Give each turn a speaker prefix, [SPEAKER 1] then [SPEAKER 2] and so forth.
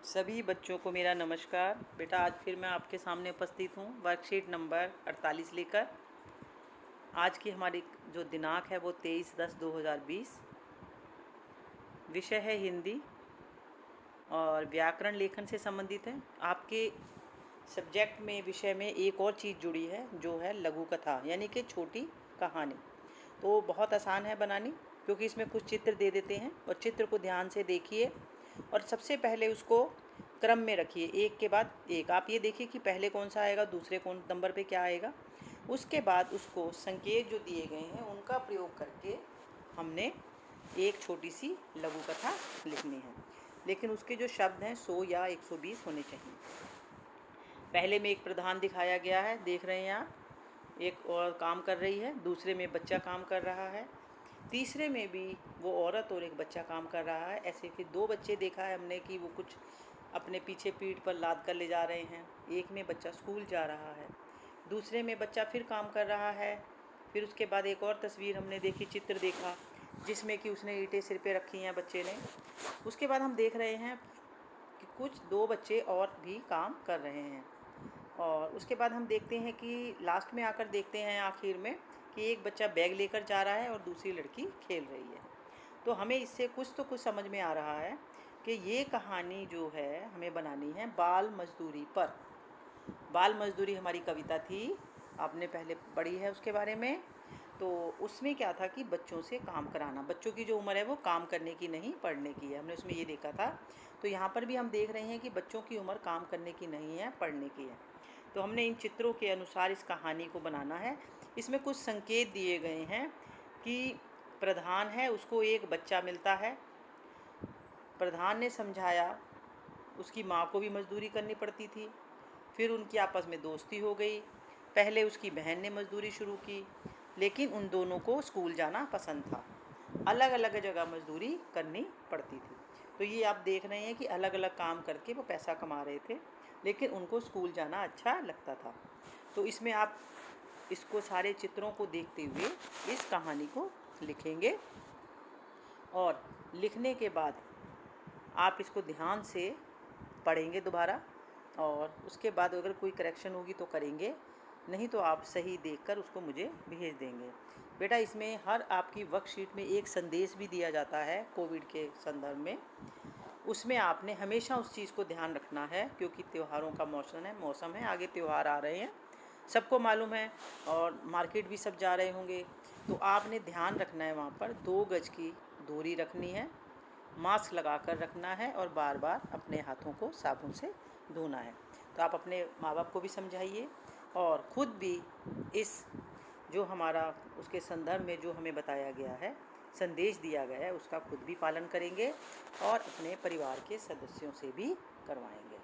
[SPEAKER 1] सभी बच्चों को मेरा नमस्कार। बेटा आज फिर मैं आपके सामने उपस्थित हूँ वर्कशीट नंबर 48 लेकर। आज की हमारी जो दिनांक है वो 23/10/2020। विषय है हिंदी और व्याकरण लेखन से संबंधित है। आपके सब्जेक्ट में विषय में एक और चीज़ जुड़ी है जो है लघु कथा यानी कि छोटी कहानी। तो बहुत आसान है बनानी, क्योंकि इसमें कुछ चित्र दे देते हैं और चित्र को ध्यान से देखिए और सबसे पहले उसको क्रम में रखिए, एक के बाद एक। आप ये देखिए कि पहले कौन सा आएगा, दूसरे कौन नंबर पे क्या आएगा। उसके बाद उसको संकेत जो दिए गए हैं उनका प्रयोग करके हमने एक छोटी सी लघु कथा लिखनी है, लेकिन उसके जो शब्द हैं 100 या 120 होने चाहिए। पहले में एक प्रधान दिखाया गया है, देख रहे हैं आप, एक और काम कर रही है, दूसरे में बच्चा काम कर रहा है, तीसरे में भी वो औरत और एक बच्चा काम कर रहा है। ऐसे फिर दो बच्चे देखा है हमने कि वो कुछ अपने पीछे पीठ पर लाद कर ले जा रहे हैं। एक में बच्चा स्कूल जा रहा है, दूसरे में बच्चा फिर काम कर रहा है। फिर उसके बाद एक और तस्वीर हमने देखी, चित्र देखा, जिसमें कि उसने ईंटें सिर पे रखी हैं बच्चे ने। उसके बाद हम देख रहे हैं कि कुछ दो बच्चे और भी काम कर रहे हैं। और उसके बाद हम देखते हैं कि लास्ट में आकर देखते हैं आखिर में कि एक बच्चा बैग लेकर जा रहा है और दूसरी लड़की खेल रही है। तो हमें इससे कुछ तो कुछ समझ में आ रहा है कि ये कहानी जो है हमें बनानी है बाल मजदूरी पर। बाल मजदूरी हमारी कविता थी, आपने पहले पढ़ी है उसके बारे में। तो उसमें क्या था कि बच्चों से काम कराना, बच्चों की जो उम्र है वो काम करने की नहीं पढ़ने की है, हमने उसमें ये देखा था। तो यहाँ पर भी हम देख रहे हैं कि बच्चों की उम्र काम करने की नहीं है, पढ़ने की है। तो हमने इन चित्रों के अनुसार इस कहानी को बनाना है। इसमें कुछ संकेत दिए गए हैं कि प्रधान है, उसको एक बच्चा मिलता है। प्रधान ने समझाया, उसकी माँ को भी मजदूरी करनी पड़ती थी। फिर उनकी आपस में दोस्ती हो गई। पहले उसकी बहन ने मजदूरी शुरू की, लेकिन उन दोनों को स्कूल जाना पसंद था। अलग अलग जगह मजदूरी करनी पड़ती थी। तो ये आप देख रहे हैं कि अलग अलग काम करके वो पैसा कमा रहे थे, लेकिन उनको स्कूल जाना अच्छा लगता था। तो इसमें आप इसको सारे चित्रों को देखते हुए इस कहानी को लिखेंगे और लिखने के बाद आप इसको ध्यान से पढ़ेंगे दोबारा, और उसके बाद अगर कोई करेक्शन होगी तो करेंगे, नहीं तो आप सही देखकर उसको मुझे भेज देंगे। बेटा इसमें हर आपकी वर्कशीट में एक संदेश भी दिया जाता है कोविड के संदर्भ में। उसमें आपने हमेशा उस चीज़ को ध्यान रखना है, क्योंकि त्योहारों का मौसम है, आगे त्यौहार आ रहे हैं, सबको मालूम है, और मार्केट भी सब जा रहे होंगे। तो आपने ध्यान रखना है, वहाँ पर 2 गज की दूरी रखनी है, मास्क लगा कर रखना है और बार बार अपने हाथों को साबुन से धोना है। तो आप अपने माँ बाप को भी समझाइए और ख़ुद भी इस जो हमारा उसके संदर्भ में जो हमें बताया गया है, संदेश दिया गया है, उसका खुद भी पालन करेंगे और अपने परिवार के सदस्यों से भी करवाएंगे।